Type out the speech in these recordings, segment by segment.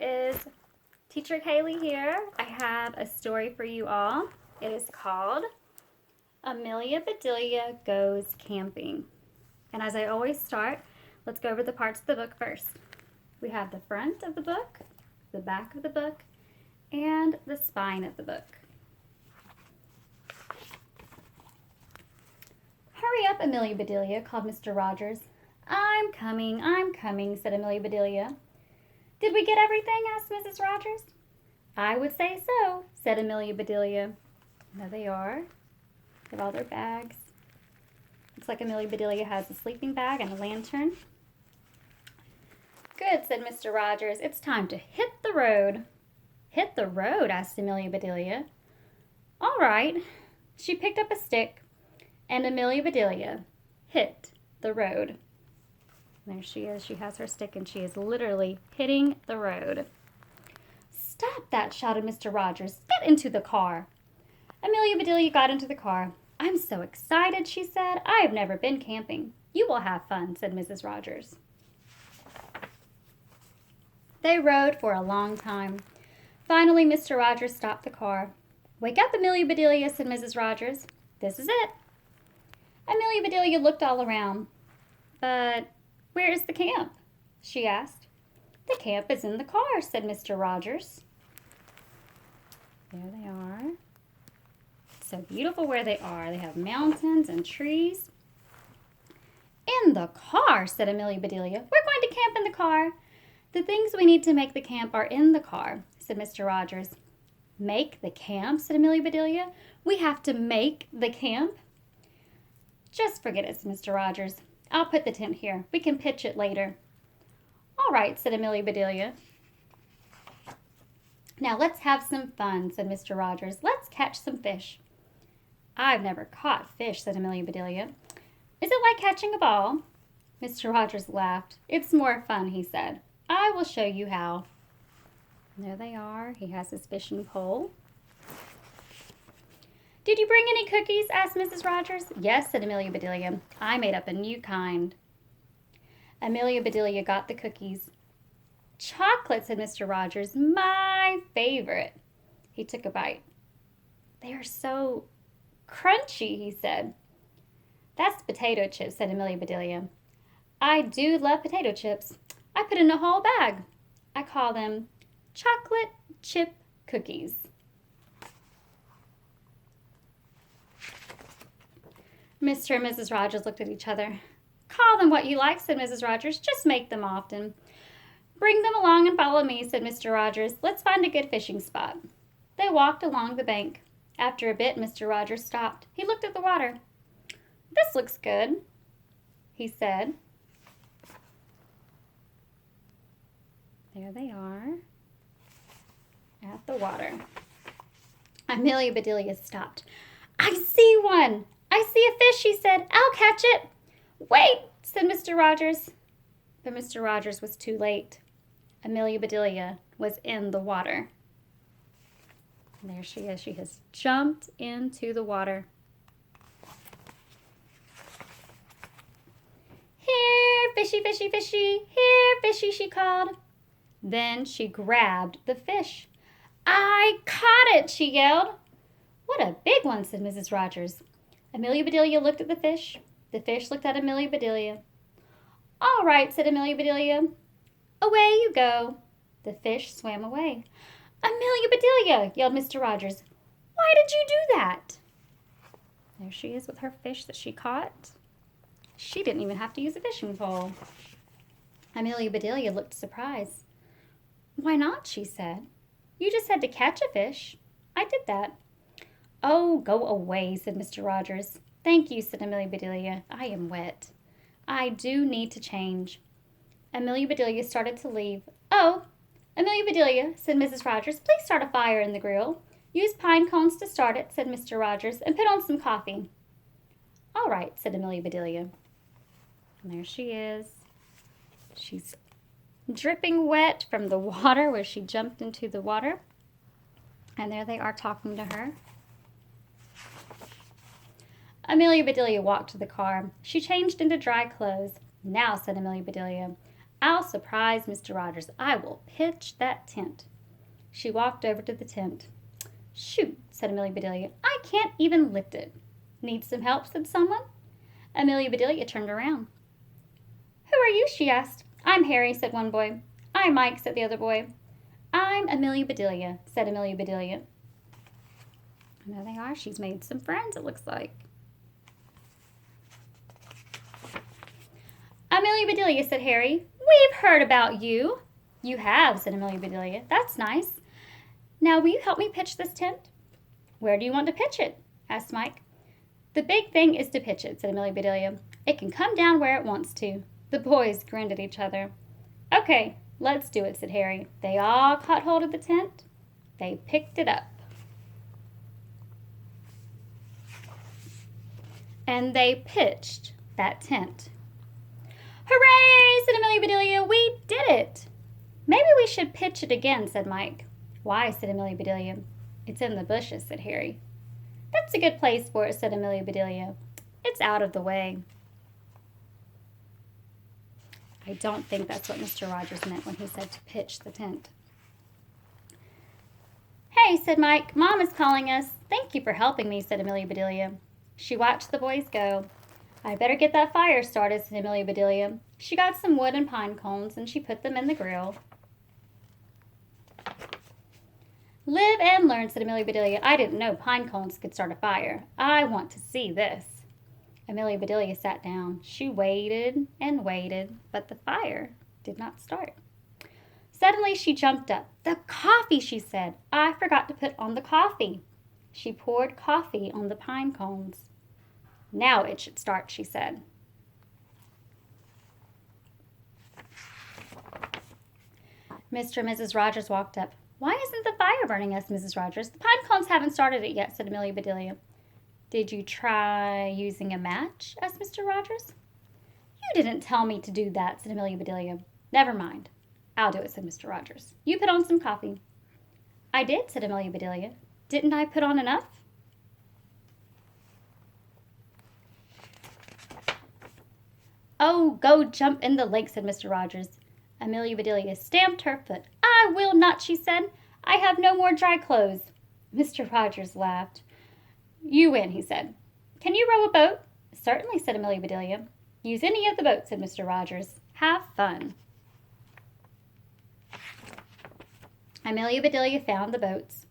It is Teacher Kaylee here. I have a story for you all. It is called Amelia Bedelia Goes Camping. And as I always start, let's go over the parts of the book first. We have the front of the book, the back of the book, and the spine of the book. "Hurry up, Amelia Bedelia," called Mr. Rogers. I'm coming," said Amelia Bedelia. "Did we get everything?" asked Mrs. Rogers. "I would say so," said Amelia Bedelia. There they are. With all their bags. Looks like Amelia Bedelia has a sleeping bag and a lantern. "Good," said Mr. Rogers. "It's time to hit the road." "Hit the road?" asked Amelia Bedelia. "All right." She picked up a stick, and Amelia Bedelia hit the road. There she is. She has her stick, and she is literally hitting the road. "Stop that!" shouted Mr. Rogers. "Get into the car." Amelia Bedelia got into the car. "I'm so excited," she said. "I have never been camping." "You will have fun," said Mrs. Rogers. They rode for a long time. Finally, Mr. Rogers stopped the car. "Wake up, Amelia Bedelia," said Mrs. Rogers. "This is it." Amelia Bedelia looked all around. "But where is the camp?" she asked. "The camp is in the car," said Mr. Rogers. There they are. So beautiful where they are. They have mountains and trees. "In the car," said Amelia Bedelia. "We're going to camp in the car." "The things we need to make the camp are in the car," said Mr. Rogers. "Make the camp?" said Amelia Bedelia. "We have to make the camp?" "Just forget it," said Mr. Rogers. "I'll put the tent here. We can pitch it later." "All right," said Amelia Bedelia. "Now let's have some fun," said Mr. Rogers. "Let's catch some fish." "I've never caught fish," said Amelia Bedelia. "Is it like catching a ball?" Mr. Rogers laughed. "It's more fun," he said. "I will show you how." There they are. He has his fishing pole. "Did you bring any cookies?" asked Mrs. Rogers. "Yes," said Amelia Bedelia. "I made up a new kind." Amelia Bedelia got the cookies. "Chocolate," said Mr. Rogers. "My favorite." He took a bite. "They are so crunchy," he said. "That's potato chips," said Amelia Bedelia. "I do love potato chips. I put in a whole bag. I call them chocolate chip cookies." Mr. and Mrs. Rogers looked at each other. "Call them what you like," said Mrs. Rogers. "Just make them often." "Bring them along and follow me," said Mr. Rogers. "Let's find a good fishing spot." They walked along the bank. After a bit, Mr. Rogers stopped. He looked at the water. "This looks good," he said. There they are at the water. Amelia Bedelia stopped. "I see one! I see a fish," she said. "I'll catch it." "Wait," said Mr. Rogers. But Mr. Rogers was too late. Amelia Bedelia was in the water. And there she is. She has jumped into the water. "Here, fishy, fishy, fishy. Here, fishy," she called. Then she grabbed the fish. "I caught it," she yelled. "What a big one," said Mrs. Rogers. Amelia Bedelia looked at the fish. The fish looked at Amelia Bedelia. "All right," said Amelia Bedelia. "Away you go." The fish swam away. "Amelia Bedelia," yelled Mr. Rogers. "Why did you do that?" There she is with her fish that she caught. She didn't even have to use a fishing pole. Amelia Bedelia looked surprised. "Why not?" she said. "You just had to catch a fish." "I did that." "Oh, go away," said Mr. Rogers. "Thank you," said Amelia Bedelia. "I am wet. I do need to change." Amelia Bedelia started to leave. "Oh, Amelia Bedelia," said Mrs. Rogers, "please start a fire in the grill." "Use pine cones to start it," said Mr. Rogers, "and put on some coffee." "All right," said Amelia Bedelia. And there she is. She's dripping wet from the water where she jumped into the water. And there they are talking to her. Amelia Bedelia walked to the car. She changed into dry clothes. "Now," said Amelia Bedelia, I'll surprise Mr. Rogers. I will pitch that tent. She walked over to the tent. Shoot, said Amelia Bedelia. I can't even lift it. Need some help, said someone. Amelia Bedelia turned around. Who are you, she asked. I'm Harry, said one boy. I'm Mike, said the other boy. I'm Amelia Bedelia, said Amelia Bedelia. And there they are. She's made some friends, it looks like. Amelia Bedelia, said Harry. We've heard about you. You have, said Amelia Bedelia. That's nice. Now, will you help me pitch this tent? Where do you want to pitch it? Asked Mike. The big thing is to pitch it, said Amelia Bedelia. It can come down where it wants to. The boys grinned at each other. Okay, let's do it, said Harry. They all caught hold of the tent. They picked it up. And they pitched that tent. Hooray, said Amelia Bedelia. We did it. Maybe we should pitch it again, said Mike. Why, said Amelia Bedelia. It's in the bushes, said Harry. That's a good place for it, said Amelia Bedelia. It's out of the way. I don't think that's what Mr. Rogers meant when he said to pitch the tent. Hey, said Mike, Mom is calling us. Thank you for helping me, said Amelia Bedelia. She watched the boys go. I'd better get that fire started, said Amelia Bedelia. She got some wood and pine cones, and she put them in the grill. Live and learn, said Amelia Bedelia. I didn't know pine cones could start a fire. I want to see this. Amelia Bedelia sat down. She waited and waited, but the fire did not start. Suddenly she jumped up. The coffee, she said. I forgot to put on the coffee. She poured coffee on the pine cones. Now it should start, she said. Mr. and Mrs. Rogers walked up. Why isn't the fire burning, asked Mrs. Rogers. The pine cones haven't started it yet, said Amelia Bedelia. Did you try using a match, asked Mr. Rogers. You didn't tell me to do that, said Amelia Bedelia. Never mind. I'll do it, said Mr. Rogers. You put on some coffee. I did, said Amelia Bedelia. Didn't I put on enough? Oh, go jump in the lake, said Mr. Rogers. Amelia Bedelia stamped her foot. I will not, she said. I have no more dry clothes. Mr. Rogers laughed. You win, he said. Can you row a boat? Certainly, said Amelia Bedelia. Use any of the boats, said Mr. Rogers. Have fun. Amelia Bedelia found the boats.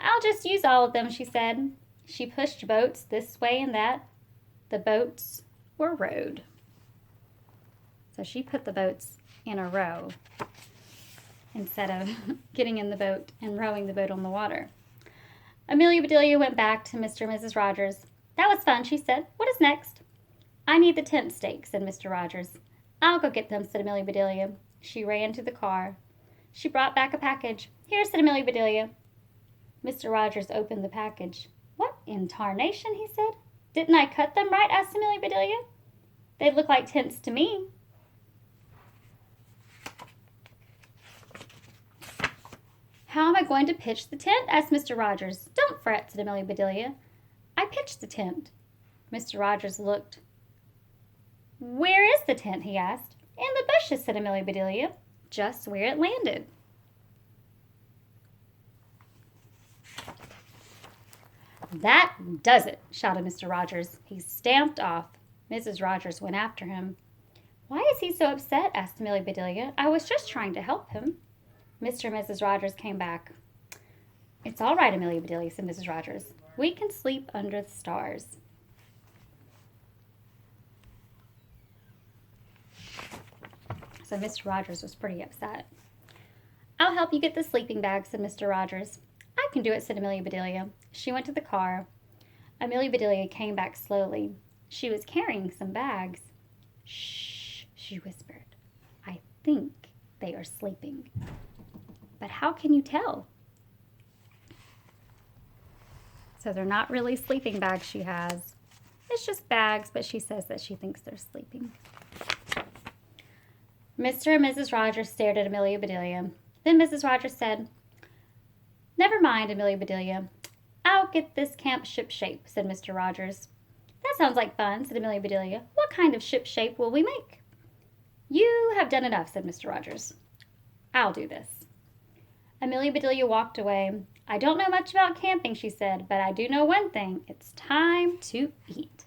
I'll just use all of them, she said. She pushed boats this way and that. The boats were rowed. So she put the boats in a row instead of getting in the boat and rowing the boat on the water. Amelia Bedelia went back to Mr. and Mrs. Rogers. That was fun, she said. What is next? I need the tent stakes, said Mr. Rogers. I'll go get them, said Amelia Bedelia. She ran to the car. She brought back a package. Here, said Amelia Bedelia. Mr. Rogers opened the package. What in tarnation, he said. Didn't I cut them right, asked Amelia Bedelia. They look like tents to me. How am I going to pitch the tent, asked Mr. Rogers. Don't fret, said Amelia Bedelia. I pitched the tent. Mr. Rogers looked. Where is the tent, he asked. In the bushes, said Amelia Bedelia, just where it landed. That does it, shouted Mr. Rogers. He stamped off. Mrs. Rogers went after him. Why is he so upset, asked Amelia Bedelia. I was just trying to help him. Mr. and Mrs. Rogers came back. It's all right, Amelia Bedelia, said Mrs. Rogers. We can sleep under the stars. So Mr. Rogers was pretty upset. I'll help you get the sleeping bag, said Mr. Rogers. I can do it, said Amelia Bedelia. She went to the car. Amelia Bedelia came back slowly. She was carrying some bags. Shh, she whispered. I think they are sleeping. But how can you tell? So they're not really sleeping bags she has. It's just bags, but she says that she thinks they're sleeping. Mr. and Mrs. Rogers stared at Amelia Bedelia. Then Mrs. Rogers said, Never mind, Amelia Bedelia. I'll get this camp ship shape, said Mr. Rogers. That sounds like fun, said Amelia Bedelia. What kind of ship shape will we make? You have done enough, said Mr. Rogers. I'll do this. Amelia Bedelia walked away. I don't know much about camping, she said, but I do know one thing. It's time to eat.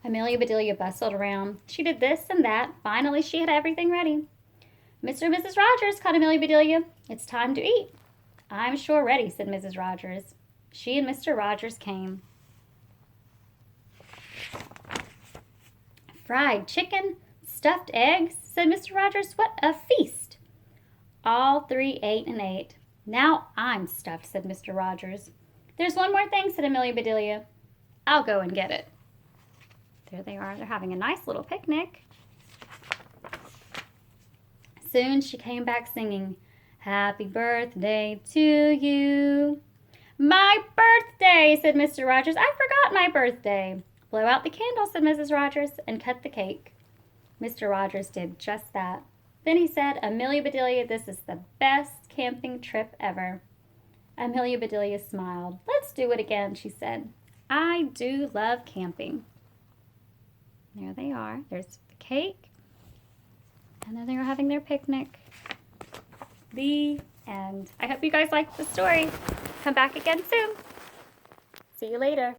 Amelia Bedelia bustled around. She did this and that. Finally, she had everything ready. Mr. and Mrs. Rogers, called Amelia Bedelia. It's time to eat. I'm sure ready, said Mrs. Rogers. She and Mr. Rogers came. Fried chicken, stuffed eggs, said Mr. Rogers. What a feast! All three ate and ate. Now I'm stuffed, said Mr. Rogers. There's one more thing, said Amelia Bedelia. I'll go and get it. There they are. They're having a nice little picnic. Soon she came back singing, Happy birthday to you. My birthday, said Mr. Rogers. I forgot my birthday. Blow out the candle, said Mrs. Rogers, and cut the cake. Mr. Rogers did just that. Then he said, Amelia Bedelia, this is the best camping trip ever. Amelia Bedelia smiled. Let's do it again, she said. I do love camping. There they are. There's the cake. And then they were having their picnic. The end. I hope you guys liked the story. Come back again soon. See you later.